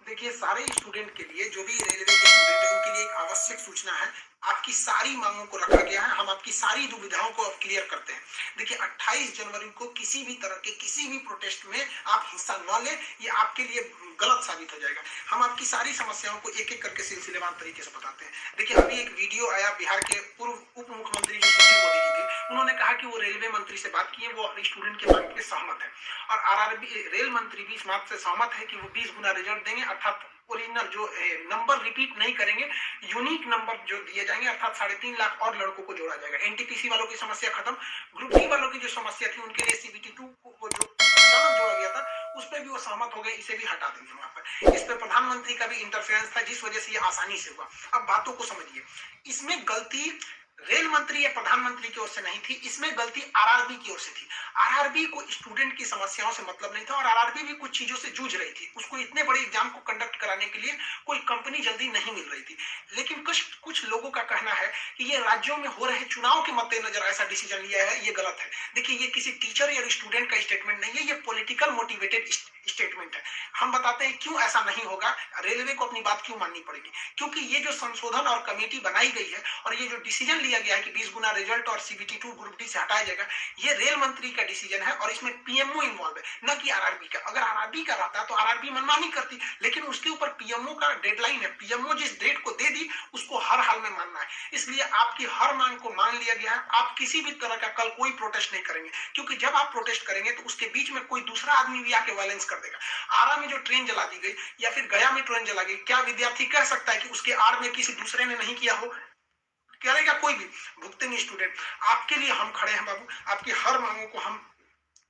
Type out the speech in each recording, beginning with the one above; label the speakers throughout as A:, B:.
A: देखिए, सारे स्टूडेंट के लिए, जो भी रेलवे के स्टूडेंट हैं, उनके लिए एक आवश्यक सूचना है। आपकी सारी माँगों को रखा गया है, हम आपकी सारी दुविधाओं को अब क्लियर करते हैं। देखिए, 28 जनवरी को किसी भी तरह के किसी भी प्रोटेस्ट में आप हिस्सा न लें, ये आपके लिए गलत साबित हो जाएगा। हम आपकी सारी समस्याओं को एक-एक करके सिलसिलेवार तरीके से बताते हैं। देखिए, अभी एक वीडियो आया बिहार के पूर्व उप मुख्यमंत्री जो सुशील मोदी जी थे, उन्होंने कहा कि वो रेलवे मंत्री से बात किए, वो स्टूडेंट के मांग पे सहमत है। और आरआरबी रेल मंत्री भी इस बात से सहमत है कि वो 20 गुना रिजल्ट देंगे, अर्थात ओरिजिनल जो नंबर रिपीट नहीं करेंगे, यूनिक नंबर जो दिए जाएंगे, अर्थात 3.5 लाख और लड़कों को जोड़ा जाएगा। एनटीपीसी वालों की समस्या खत्म, ग्रुप डी वालों की जो समस्या थी उनके लिए सीबीटी 2 को जो अचानक जोड़ा गया था, उस पर भी वो सहमत हो गए, इसे भी हटा देंगे वहां पर। इस पर प्रधानमंत्री का भी इंटरफेरेंस था, जिस वजह से ये आसानी से हुआ। अब बातों को समझिए, इसमें गलती रेल मंत्री या प्रधानमंत्री की ओर से नहीं थी, इसमें गलती आरआरबी की ओर से थी। आरआरबी को स्टूडेंट की समस्याओं से मतलब नहीं था, और आरआरबी भी कुछ चीजों से जूझ रही थी। उसको इतने बड़े एग्जाम को कंडक्ट कराने के लिए कोई कंपनी जल्दी नहीं मिल रही थी। लेकिन कुछ लोगों का कहना है कि ये राज्यों में हो रहे चुनाव के मद्देनजर ऐसा डिसीजन लिया है, ये गलत है। देखिए, ये किसी टीचर या स्टूडेंट का स्टेटमेंट नहीं है, ये पॉलिटिकल मोटिवेटेड स्टेटमेंट है। हम बताते हैं क्यों ऐसा नहीं होगा, रेलवे को अपनी बात क्यों माननी पड़ेगी। क्योंकि ये जो संशोधन और कमेटी बनाई गई है, और ये जो डिसीजन लिया गया है कि 20 गुना रिजल्ट और सीबीटी 2 ग्रुप डी से हटाया जाएगा, ये रेल मंत्री का डिसीजन है, और इसमें पीएमओ इन्वॉल्व है, न कि आरआरबी का। अगर आरआरबी का रहता तो आरआरबी मनमानी करती, लेकिन उसके ऊपर पीएमओ का डेडलाइन है। पीएमओ जिस डेट को दे दी, उसको हर हाल में मानना है। इसलिए आपकी हर मांग को मान लिया गया है। आप किसी भी तरह का कल कोई प्रोटेस्ट नहीं करेंगे, क्योंकि जब आप प्रोटेस्ट करेंगे तो उसके बीच में कोई दूसरा आदमी भी आके वायलेंस कर देगा। आरा में जो ट्रेन जला दी गई, या फिर गया में ट्रेन जला गई, क्या विद्यार्थी कह सकता है कि उसके आड़ में किसी दूसरे ने नहीं किया हो? करेगा कोई भी? भुगतेंगे स्टूडेंट। आपके लिए हम खड़े हैं बाबू, आपकी हर मांगों को हम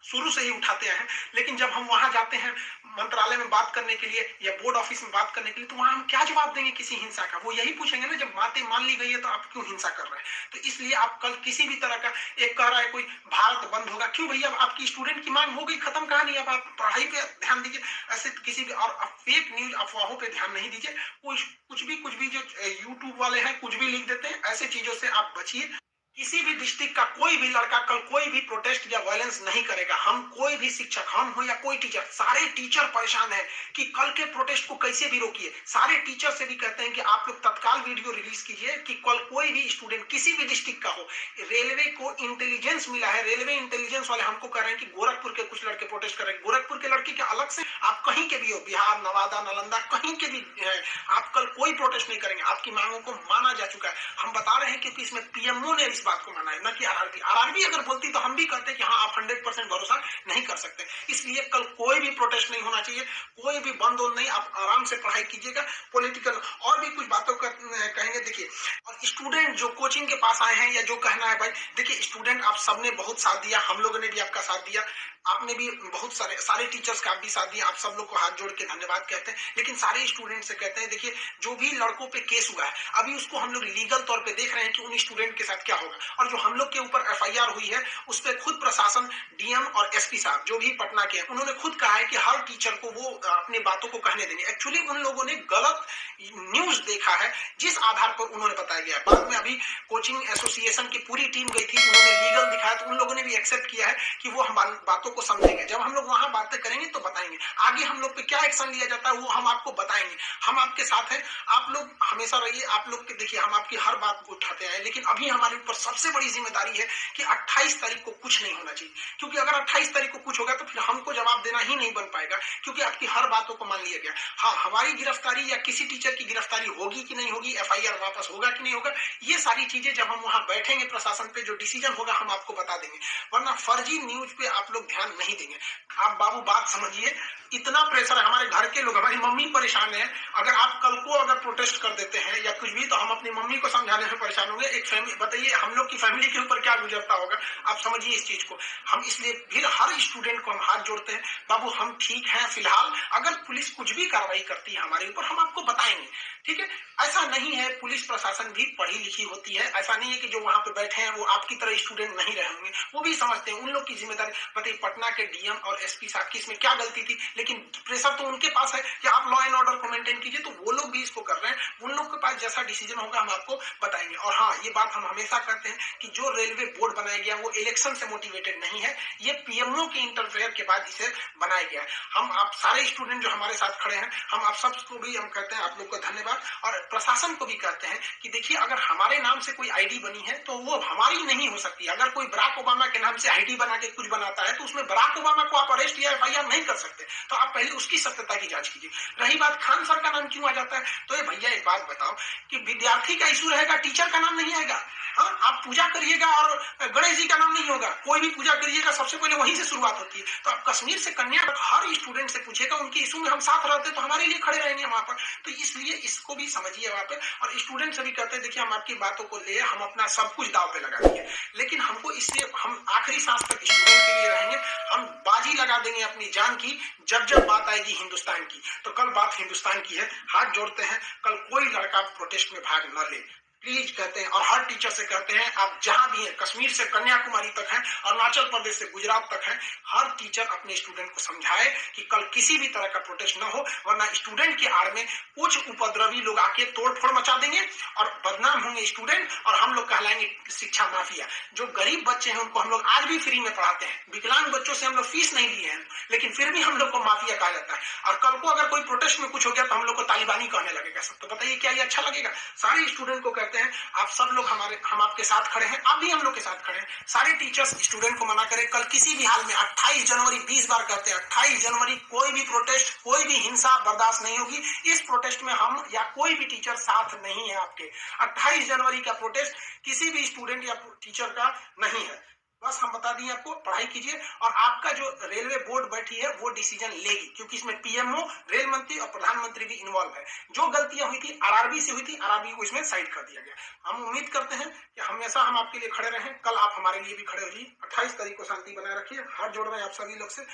A: शुरू से ही उठाते हैं। लेकिन जब हम वहां जाते हैं मंत्रालय में बात करने के लिए या बोर्ड ऑफिस में बात करने के लिए, तो वहां हम क्या जवाब देंगे किसी हिंसा का? वो यही पूछेंगे ना, जब बातें मान ली गई है तो आप क्यों हिंसा कर रहे हैं? तो इसलिए आप कल किसी भी तरह का, एक कह रहा है कोई भारत बंद होगा, क्यों भैया? आपकी स्टूडेंट की मांग हो गई, खत्म कहानी। अब आप पढ़ाई पे ध्यान दीजिए, ऐसे किसी भी और फेक न्यूज अफवाहों पे ध्यान नहीं दीजिए। कुछ भी जो यूट्यूब वाले हैं कुछ भी लिख देते हैं, ऐसे चीजों से आप बचिए। किसी भी डिस्ट्रिक्ट का कोई भी लड़का कल कोई भी प्रोटेस्ट या वायलेंस नहीं करेगा। हम कोई भी शिक्षक, हम हो या कोई टीचर, सारे टीचर परेशान है कि कल के प्रोटेस्ट को कैसे भी रोकिए। सारे टीचर से भी कहते हैं कि आप लोग तत्काल वीडियो रिलीज कीजिए कि कल कोई भी स्टूडेंट किसी भी डिस्ट्रिक्ट का हो। रेलवे को इंटेलिजेंस मिला है, रेलवे इंटेलिजेंस वाले हमको कह रहे हैं कि गोरखपुर के कुछ लड़के प्रोटेस्ट कर रहे हैं। गोरखपुर के लड़के क्या अलग से? आप कहीं के भी हो, बिहार, नवादा, नालंदा, कहीं के भी है, आप कल कोई प्रोटेस्ट नहीं करेंगे। आपकी मांगों को माना जा चुका है। हम बता रहे हैं क्योंकि इसमें पीएमओ ने इस बात को माना है, न कि आरआरबी। आरआरबी अगर बोलती तो हम भी कहते कि हाँ, आप 100% भरोसा नहीं कर सकते। इसलिए कल कोई भी प्रोटेस्ट नहीं होना चाहिए, कोई भी बंद नहीं। आप आराम से पढ़ाई कीजिएगा। पॉलिटिकल और भी कुछ बातों का कहेंगे। देखिए, और स्टूडेंट जो कोचिंग के पास आए हैं या जो कहना है भाई, देखिए स्टूडेंट आप सबने बहुत साथ दिया, हम लोगों ने भी आपका साथ दिया, आपने भी बहुत सारे टीचर्स का आप भी साथ दिया। आप सब लोग को हाथ जोड़ के धन्यवाद कहते हैं। लेकिन सारे स्टूडेंट से कहते हैं, देखिए जो भी लड़कों पे केस हुआ है, अभी उसको हम लोग लीगल तौर पे देख रहे हैं कि उन स्टूडेंट के साथ क्या होगा। और जो हम लोग के ऊपर एफआईआर हुई है, उस पर खुद प्रशासन, डीएम और एसपी साहब जो भी पटना के हैं, उन्होंने खुद कहा है कि हर टीचर को वो अपनी बातों को कहने देंगे। एक्चुअली उन लोगों ने गलत न्यूज देखा है, जिस आधार पर उन्होंने बताया गया। बाद में अभी कोचिंग एसोसिएशन की पूरी टीम गई थी, उन्होंने लीगल दिखाया, तो उन लोगों ने भी एक्सेप्ट किया है कि वो हम बातों को समझेंगे। जब हम लोग वहां बातें करेंगे तो बताएंगे। आगे हम लोग पे क्या एक्शन लिया जाता है वो हम आपको बताएंगे। हम आपके साथ हैं, आप लोग हमेशा रहिए। आप लोग के देखिए, हम आपकी हर बात को उठाते हैं। लेकिन अभी हमारे ऊपर सबसे बड़ी जिम्मेदारी है कि 28 तारीख को कुछ नहीं होना चाहिए। क्योंकि अगर 28 तारीख को कुछ होगा तो फिर हमको जवाब देना ही नहीं बन पाएगा, क्योंकि आपकी हर बातों को मान लिया गया। हाँ, हमारी गिरफ्तारी या किसी टीचर की गिरफ्तारी होगी कि नहीं होगी, एफआईआर वापस होगा कि नहीं होगा, ये सारी चीजें जब हम वहां बैठेंगे प्रशासन पे, जो डिसीजन होगा हम आपको बता देंगे। वरना फर्जी न्यूज पे आप लोग ध्यान नहीं देंगे। आप बाबू बात समझिए, इतना प्रेशर है। हमारे घर के लोग, हमारी मम्मी परेशान है। अगर आप कल को अगर प्रोटेस्ट कर देते हैं या कुछ भी, तो हम अपनी मम्मी को समझाने में परेशान होंगे। एक फैमिली, बताइए हम लोग की फैमिली के ऊपर क्या गुजरता होगा। आप समझिए इस चीज को। हम इसलिए फिर हर स्टूडेंट को हम हाथ जोड़ते हैं, बाबू हम ठीक हैं फिलहाल। अगर पुलिस कुछ भी कार्रवाई करती है हमारे ऊपर, हम आपको बताएंगे, ठीक है? ऐसा नहीं है, पुलिस प्रशासन भी पढ़ी लिखी होती है। ऐसा नहीं है कि जो वहां पे बैठे हैं वो आपकी तरह स्टूडेंट नहीं रहे होंगे, वो भी समझते हैं। उन लोग की जिम्मेदारी, बताइए पटना के डीएम और एसपी साहब की इसमें क्या गलती थी, लेकिन प्रेशर तो उनके पास है कि आप लॉ एंड ऑर्डर को मेंटेन कीजिए, तो वो लोग भी इसको कर रहे हैं। उन लोग के पास जैसा डिसीजन होगा हम आपको बताएंगे। और हाँ, ये बात हम हमेशा करते हैं कि जो रेलवे बोर्ड बनाया गया वो इलेक्शन से मोटिवेटेड नहीं है, ये पीएमओ के इंटरफेयर के बाद इसे बनाया गया है। हम आप सारे स्टूडेंट जो हमारे साथ खड़े हैं, हम आप सबको भी हम कहते हैं आप लोग को धन्यवाद, और प्रशासन को भी कहते हैं कि देखिए अगर हमारे नाम से कोई आईडी बनी है तो वो हमारी नहीं हो सकती। अगर कोई बराक ओबामा के नाम से आईडी बना के कुछ बनाता है तो उसमें बराक ओबामा को आप अरेस्ट या एफआईआर नहीं कर सकते, तो आप पहले उसकी सत्यता की जांच कीजिए। रही बात खान सर का नाम क्यों आ जाता है, तो ये भैया एक बात बताओ कि विद्यार्थी का इशू रहेगा, टीचर का नाम नहीं आएगा। हाँ, आप पूजा करिएगा और गणेश जी का नाम नहीं होगा, कोई भी पूजा करिएगा सबसे पहले वहीं से शुरुआत होती है। तो आप कश्मीर से कन्या तक हर स्टूडेंट से पूछेगा, उनके इशू में हम साथ रहते तो हमारे लिए खड़े रहेंगे वहां पर। तो इसलिए इसको भी समझिए वहां पर। और स्टूडेंट से भी कहते हैं देखिए हम आपकी बातों को ले हम अपना सब कुछ दाव पे लगा देंगे, लेकिन हमको इसलिए हम आखिरी सांस तक स्टूडेंट के लिए रहेंगे, हम बाजी लगा देंगे अपनी जान की जब जब बात आएगी हिंदुस्तान की। तो कल बात हिंदुस्तान की है, हाथ जोड़ते हैं, कल कोई लड़का प्रोटेस्ट में भाग न ले प्लीज कहते हैं। और हर टीचर से कहते हैं आप जहां भी हैं, कश्मीर से कन्याकुमारी तक है, अरुणाचल प्रदेश से गुजरात तक है, हर टीचर अपने स्टूडेंट को समझाए कि कल किसी भी तरह का प्रोटेस्ट न हो, वरना स्टूडेंट के आड़ में कुछ उपद्रवी लोग आके तोड़फोड़ मचा देंगे और बदनाम होंगे स्टूडेंट, और हम लोग कहलाएंगे शिक्षा माफिया। जो गरीब बच्चे हैं उनको हम लोग आज भी फ्री में पढ़ाते हैं, विकलांग बच्चों से हम लोग फीस नहीं लिए हैं, लेकिन फिर भी हम लोग को माफिया कहा जाता है। और कल को अगर कोई प्रोटेस्ट में कुछ हो गया तो हम लोग को तालिबानी कहने लगेगा सब। तो बताइए क्या ये अच्छा लगेगा? सारे स्टूडेंट को कहते हैं आप सब लोग हम आपके साथ खड़े हैं, आप भी हम लोग के साथ खड़े हैं। सारे टीचर्स स्टूडेंट को मना करें, कल किसी भी हाल में 28 जनवरी 20 बार कहते हैं 28 जनवरी कोई भी प्रोटेस्ट, कोई भी हिंसा बर्दाश्त नहीं होगी। इस प्रोटेस्ट में हम या कोई भी टीचर साथ नहीं है आपके। 28 जनवरी का प्रोटेस्ट किसी भी स्टूडेंट या टीचर का नहीं है। बस हम बता दिए आपको, पढ़ाई कीजिए और आपका जो रेलवे बोर्ड बैठी है वो डिसीजन लेगी, क्योंकि इसमें पीएमओ, रेल मंत्री और प्रधानमंत्री भी इन्वॉल्व है। जो गलतियां हुई थी आरआरबी से हुई थी, आरआरबी को इसमें साइड कर दिया गया। हम उम्मीद करते हैं कि हमेशा हम आपके लिए खड़े रहें, कल आप हमारे लिए भी खड़े होइए। 28 तारीख को शांति बनाए रखिए, हाथ जोड़ रहे हैं आप सभी लोग से।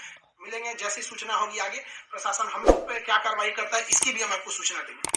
A: मिलेंगे, जैसी सूचना होगी आगे प्रशासन हम लोग पे क्या कार्रवाई करता है इसकी भी हम आपको सूचना देंगे।